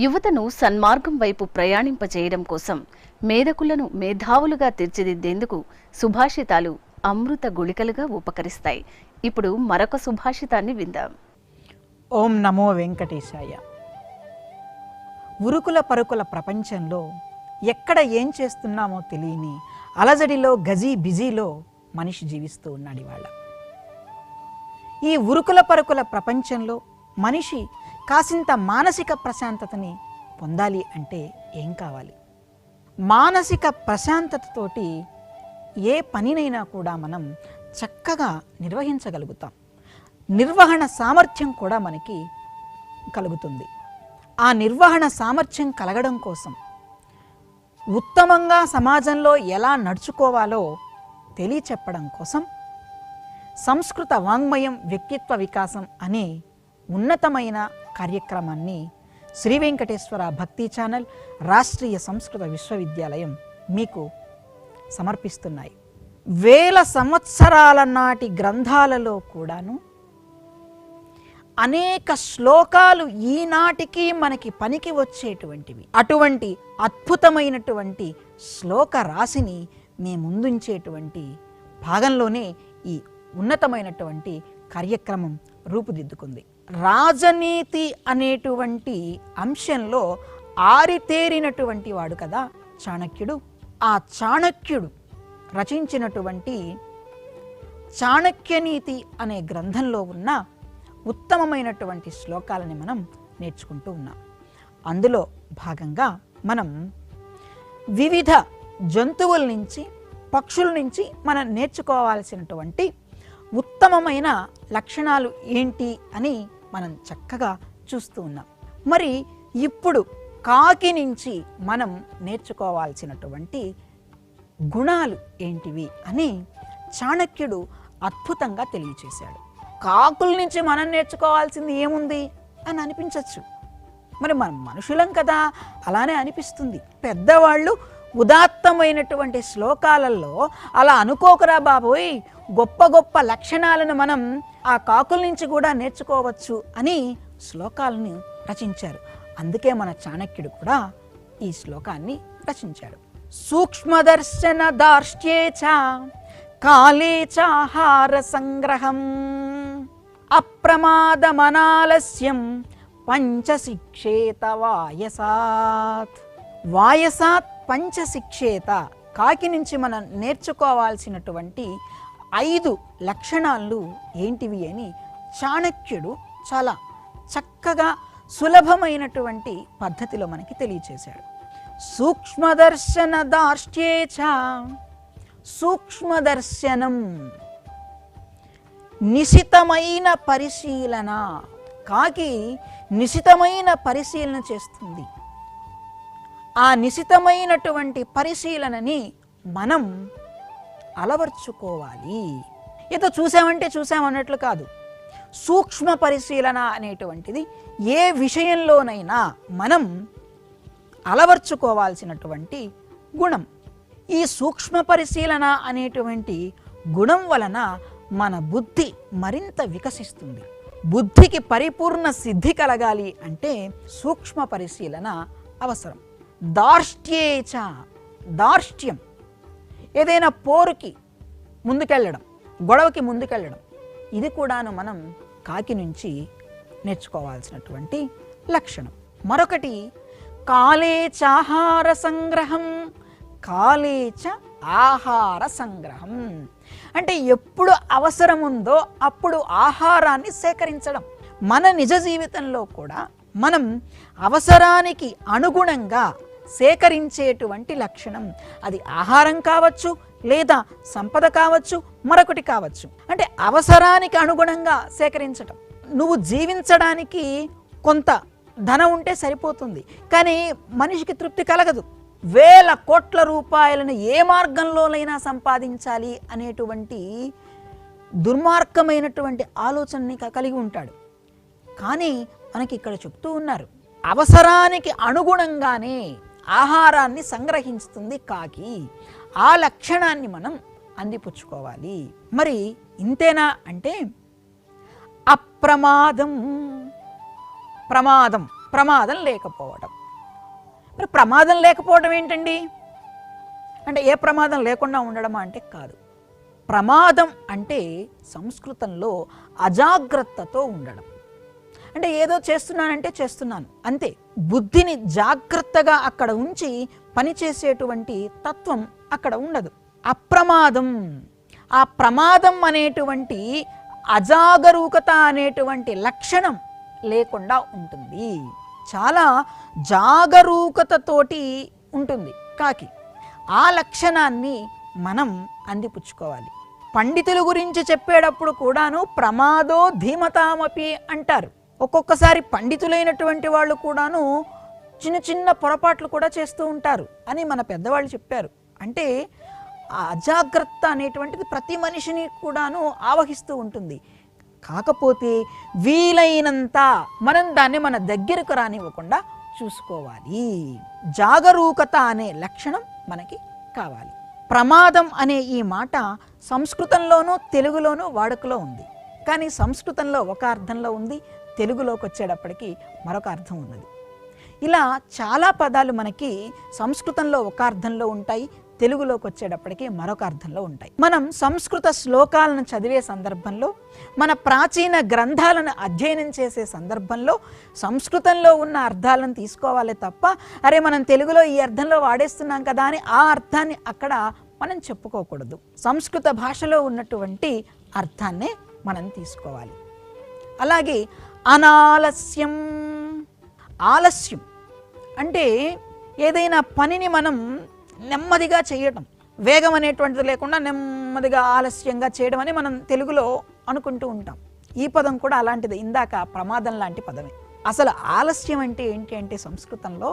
యువతను సన్మార్గం వైపు ప్రయాణింపజేయడం కోసం మేధకులను మేధావులుగా తీర్చిదిద్దేందుకు సుభాషితాలు అమృత గుళికలుగా ఉపకరిస్తాయి. ఇప్పుడు మరొక సుభాషితాన్ని విందాం. ఓం నమో వెంకటేశాయ. ఉరుకుల పరుకుల ప్రపంచంలో ఎక్కడ ఏం చేస్తున్నామో తెలియని అలజడిలో గజీ బిజీలో మనిషి జీవిస్తూ ఉన్నాడు ఇవాళ. ఈ ఉరుకుల పరుకుల ప్రపంచంలో మనిషి కాసింత మానసిక ప్రశాంతతని పొందాలి అంటే ఏం కావాలి? మానసిక ప్రశాంతతతోటి ఏ పనినైనా కూడా మనం చక్కగా నిర్వహించగలుగుతాం. నిర్వహణ సామర్థ్యం కూడా మనకి కలుగుతుంది. ఆ నిర్వహణ సామర్థ్యం కలగడం కోసం ఉత్తమంగా సమాజంలో ఎలా నడుచుకోవాలో తెలియచెప్పడం కోసం సంస్కృత వాంగ్మయం వ్యక్తిత్వ వికాసం అనే ఉన్నతమైన కార్యక్రమాన్ని శ్రీ వెంకటేశ్వర భక్తి ఛానల్, రాష్ట్రీయ సంస్కృత విశ్వవిద్యాలయం మీకు సమర్పిస్తున్నాయి. వేల సంవత్సరాల నాటి గ్రంథాలలో కూడాను అనేక శ్లోకాలు ఈనాటికి మనకి పనికి వచ్చేటువంటివి. అటువంటి అద్భుతమైనటువంటి శ్లోక రాశిని మీ ముందుంచేటువంటి భాగంలోనే ఈ ఉన్నతమైనటువంటి కార్యక్రమం రూపుదిద్దుకుంది. రాజనీతి అనేటువంటి అంశంలో ఆరితేరినటువంటి వాడు కదా చాణక్యుడు. ఆ చాణక్యుడు రచించినటువంటి చాణక్యనీతి అనే గ్రంథంలో ఉన్న ఉత్తమమైనటువంటి శ్లోకాలని మనం నేర్చుకుంటూ ఉన్నాం. అందులో భాగంగా మనం వివిధ జంతువుల నుంచి, పక్షుల నుంచి మనం నేర్చుకోవాల్సినటువంటి ఉత్తమమైన లక్షణాలు ఏంటి అని మనం చక్కగా చూస్తూ ఉన్నాం. మరి ఇప్పుడు కాకి నుంచి మనం నేర్చుకోవాల్సినటువంటి గుణాలు ఏంటివి అని చాణక్యుడు అద్భుతంగా తెలియచేశాడు. కాకుల నుంచి మనం నేర్చుకోవాల్సింది ఏముంది అని అనిపించవచ్చు. మరి మనం మనుషులం కదా, అలానే అనిపిస్తుంది. పెద్దవాళ్ళు ఉదాత్తమైనటువంటి శ్లోకాలలో అలా అనుకోకరా బాబోయ్, గొప్ప గొప్ప లక్షణాలను మనం ఆ కాకుల నుంచి కూడా నేర్చుకోవచ్చు అని శ్లోకాలను రచించారు. అందుకే మన చాణక్యుడు కూడా ఈ శ్లోకాన్ని రచించాడు. సూక్ష్మదర్శన దార్ష్ట్యేచ కాలే చాహార సంగ్రహం అప్రమాదమనాలస్యం పంచశిక్షేత వాయసాత్. వాయసాత్ పంచశిక్షేత. కాకి నుంచి మనం నేర్చుకోవాల్సినటువంటి 5 లక్షణాలు ఏంటివి అని చాణక్యుడు చాలా చక్కగా సులభమైనటువంటి పద్ధతిలో మనకి తెలియచేశాడు. సూక్ష్మదర్శన దార్ష్ట్యేచ. సూక్ష్మదర్శనం, నిశితమైన పరిశీలన. కాకి నిశితమైన పరిశీలన చేస్తుంది. ఆ నిశితమైనటువంటి పరిశీలనని మనం అలవర్చుకోవాలి. ఏదో చూసామంటే చూసామన్నట్లు కాదు. సూక్ష్మ పరిశీలన అనేటువంటిది ఏ విషయంలోనైనా మనం అలవర్చుకోవాల్సినటువంటి గుణం. ఈ సూక్ష్మ పరిశీలన అనేటువంటి గుణం వలన మన బుద్ధి మరింత వికసిస్తుంది. బుద్ధికి పరిపూర్ణ సిద్ధి కలగాలి అంటే సూక్ష్మ పరిశీలన అవసరం. దార్ష్ట్యేచ. దార్ష్ట్యం, ఏదైనా పోరుకి ముందుకెళ్ళడం, గొడవకి ముందుకెళ్ళడం, ఇది కూడాను మనం కాకి నుంచి నేర్చుకోవాల్సినటువంటి లక్షణం. మరొకటి కాలేచ ఆహార సంగ్రహం. కాలేచ ఆహార సంగ్రహం అంటే ఎప్పుడు అవసరం ఉందో అప్పుడు ఆహారాన్ని సేకరించడం. మన నిజ జీవితంలో కూడా మనం అవసరానికి అనుగుణంగా సేకరించేటువంటి లక్షణం. అది ఆహారం కావచ్చు, లేదా సంపద కావచ్చు, మరొకటి కావచ్చు. అంటే అవసరానికి అనుగుణంగా సేకరించటం. నువ్వు జీవించడానికి కొంత ధనం ఉంటే సరిపోతుంది, కానీ మనిషికి తృప్తి కలగదు. వేల కోట్ల రూపాయలను ఏ మార్గంలోనైనా సంపాదించాలి అనేటువంటి దుర్మార్గమైనటువంటి ఆలోచనని కలిగి ఉంటాడు. కానీ మనకి ఇక్కడ చెప్తూ ఉన్నారు, అవసరానికి అనుగుణంగానే ఆహారాన్ని సంగ్రహిస్తుంది కాకి. ఆ లక్షణాన్ని మనం అందిపుచ్చుకోవాలి. మరి ఇంతేనా అంటే అప్రమాదం. ప్రమాదం ప్రమాదం లేకపోవడం. మరి ప్రమాదం లేకపోవడం ఏంటండి? అంటే ఏ ప్రమాదం లేకుండా ఉండడమా అంటే కాదు. ప్రమాదం అంటే సంస్కృతంలో అజాగ్రత్తతో ఉండడం. అంటే ఏదో చేస్తున్నానంటే చేస్తున్నాను అంతే. బుద్ధిని జాగ్రత్తగా అక్కడ ఉంచి పనిచేసేటువంటి తత్వం అక్కడ ఉండదు. అప్రమాదం, ఆ ప్రమాదం అనేటువంటి అజాగరూకత అనేటువంటి లక్షణం లేకుండా ఉంటుంది. చాలా జాగరూకతతోటి ఉంటుంది కాకి. ఆ లక్షణాన్ని మనం అందిపుచ్చుకోవాలి. పండితుల గురించి చెప్పేటప్పుడు కూడాను ప్రమాదో ధీమతామపి అంటారు. ఒక్కొక్కసారి పండితులైనటువంటి వాళ్ళు కూడాను చిన్న చిన్న పొరపాట్లు కూడా చేస్తూ ఉంటారు అని మన పెద్దవాళ్ళు చెప్పారు. అంటే ఆ అజాగ్రత్త అనేటువంటిది ప్రతి మనిషిని కూడాను ఆవహిస్తూ ఉంటుంది. కాకపోతే వీలైనంత మనం దాన్ని మన దగ్గరకు రానివ్వకుండా చూసుకోవాలి. జాగరూకత అనే లక్షణం మనకి కావాలి. ప్రమాదం అనే ఈ మాట సంస్కృతంలోనూ తెలుగులోనూ వాడుకలో ఉంది. కానీ సంస్కృతంలో ఒక అర్థంలో ఉంది, తెలుగులోకి వచ్చేటప్పటికి మరొక అర్థం ఉన్నది. ఇలా చాలా పదాలు మనకి సంస్కృతంలో ఒక అర్థంలో ఉంటాయి, తెలుగులోకి వచ్చేటప్పటికి మరొక అర్థంలో ఉంటాయి. మనం సంస్కృత శ్లోకాలను చదివే సందర్భంలో, మన ప్రాచీన గ్రంథాలను అధ్యయనం చేసే సందర్భంలో సంస్కృతంలో ఉన్న అర్థాలను తీసుకోవాలి తప్ప, అరే మనం తెలుగులో ఈ అర్థంలో వాడేస్తున్నాం కదా అని ఆ అర్థాన్ని అక్కడ మనం చెప్పుకోకూడదు. సంస్కృత భాషలో ఉన్నటువంటి అర్థాన్నే మనం తీసుకోవాలి. అలాగే అనాలస్యం, ఆలస్యం అంటే ఏదైనా పనిని మనం నెమ్మదిగా చేయటం, వేగం అనేటువంటిది లేకుండా నెమ్మదిగా ఆలస్యంగా చేయడం అని మనం తెలుగులో అనుకుంటూ ఉంటాం. ఈ పదం కూడా అలాంటిది, ఇందాక ప్రమాదం లాంటి పదమే. అసలు ఆలస్యం అంటే ఏంటి అంటే సంస్కృతంలో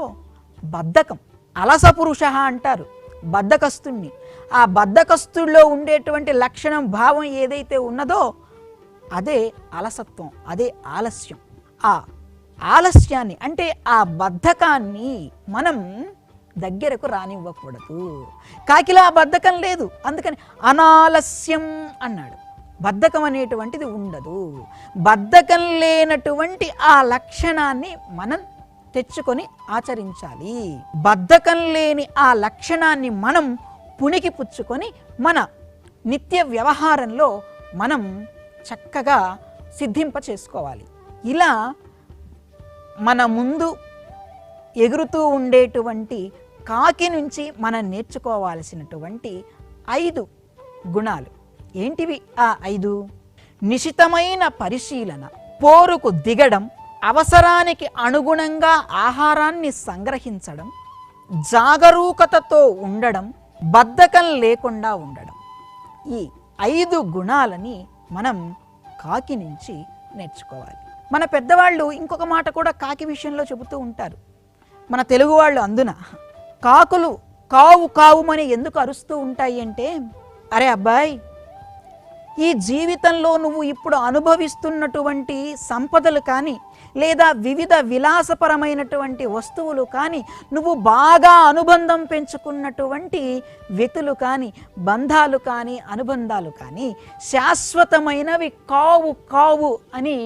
బద్ధకం. అలస పురుష అంటారు బద్ధకస్తుణ్ణి. ఆ బద్ధకస్తుల్లో ఉండేటువంటి లక్షణం, భావం ఏదైతే ఉన్నదో అదే అలసత్వం, అదే ఆలస్యం. ఆ ఆలస్యాన్ని అంటే ఆ బద్ధకాన్ని మనం దగ్గరకు రానివ్వకూడదు. కాకిలా బద్ధకం లేదు, అందుకని అనాలస్యం అన్నాడు. బద్ధకం అనేటువంటిది ఉండదు. బద్ధకం లేనటువంటి ఆ లక్షణాన్ని మనం తెచ్చుకొని ఆచరించాలి. బద్ధకం లేని ఆ లక్షణాన్ని మనం పుణికి పుచ్చుకొని మన నిత్య వ్యవహారంలో మనం చక్కగా సిద్ధింప చేసుకోవాలి. ఇలా మన ముందు ఎగురుతూ ఉండేటువంటి కాకి నుంచి మనం నేర్చుకోవాల్సినటువంటి 5 గుణాలు ఏంటివి? ఆ 5: నిశితమైన పరిశీలన, పోరుకు దిగడం, అవసరానికి అనుగుణంగా ఆహారాన్ని సంగ్రహించడం, జాగరూకతతో ఉండడం, బద్ధకం లేకుండా ఉండడం. ఈ 5 గుణాలని మనం కాకి నుంచి నేర్చుకోవాలి. మన పెద్దవాళ్ళు ఇంకొక మాట కూడా కాకి విషయంలో చెబుతూ ఉంటారు. మన తెలుగు వాళ్ళు అందున కాకులు కావు కావుమని ఎందుకు అరుస్తూ ఉంటాయి అంటే, అరే అబ్బాయి, ఈ జీవితంలో నువ్వు ఇప్పుడు అనుభవిస్తున్నటువంటి సంపదలు కానీ, లేదా వివిధ విలాసపరమైనటువంటి వస్తువులు కానీ, నువ్వు బాగా అనుబంధం పెంచుకున్నటువంటి వ్యక్తులు కానీ, బంధాలు కానీ, అనుబంధాలు కానీ శాశ్వతమైనవి కావు కావు అని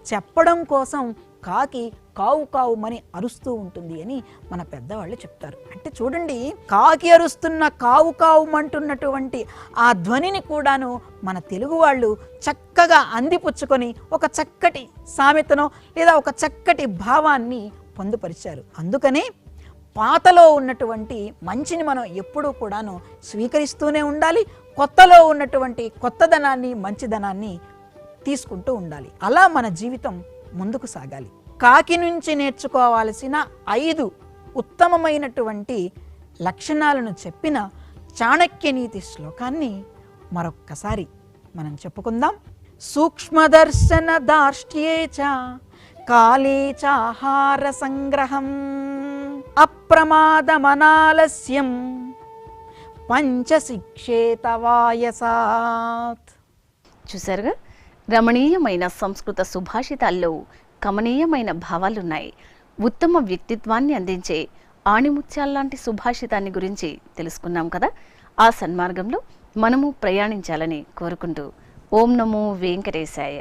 చెప్పడం కోసం కాకి కావు కావుమని అరుస్తూ ఉంటుంది అని మన పెద్దవాళ్ళు చెప్తారు. అంటే చూడండి, కాకి అరుస్తున్న కావు కావుమంటున్నటువంటి ఆ ధ్వనిని కూడాను మన తెలుగు వాళ్ళు చక్కగా అందిపుచ్చుకొని ఒక చక్కటి సామెతనో లేదా ఒక చక్కటి భావాన్ని పొందుపరిచారు. అందుకనే పాతలో ఉన్నటువంటి మంచిని మనం ఎప్పుడూ కూడాను స్వీకరిస్తూనే ఉండాలి. కొత్తలో ఉన్నటువంటి కొత్తదనాన్ని, మంచిదనాన్ని తీసుకుంటూ ఉండాలి. అలా మన జీవితం ముందుకు సాగాలి. కాకి నుంచి నేర్చుకోవాల్సిన 5 ఉత్తమమైనటువంటి లక్షణాలను చెప్పిన చాణక్య నీతి శ్లోకాన్ని మరొక్కసారి మనం చెప్పుకుందాం. సూక్ష్మదర్శన దార్ష్ట్యే చ కాలే చాహార సంగ్రహం అప్రమాదమనాలస్యం పంచశిక్షేత వాయసాత్. చూసారుగా, రమణీయమైన సంస్కృత సుభాషితాల్లో కమనీయమైన భావాలున్నాయి. ఉత్తమ వ్యక్తిత్వాన్ని అందించే ఆణిముత్యాల్లాంటి సుభాషితాన్ని గురించి తెలుసుకున్నాం కదా. ఆ సన్మార్గంలో మనము ప్రయాణించాలని కోరుకుంటూ ఓం నమో వెంకటేశాయ.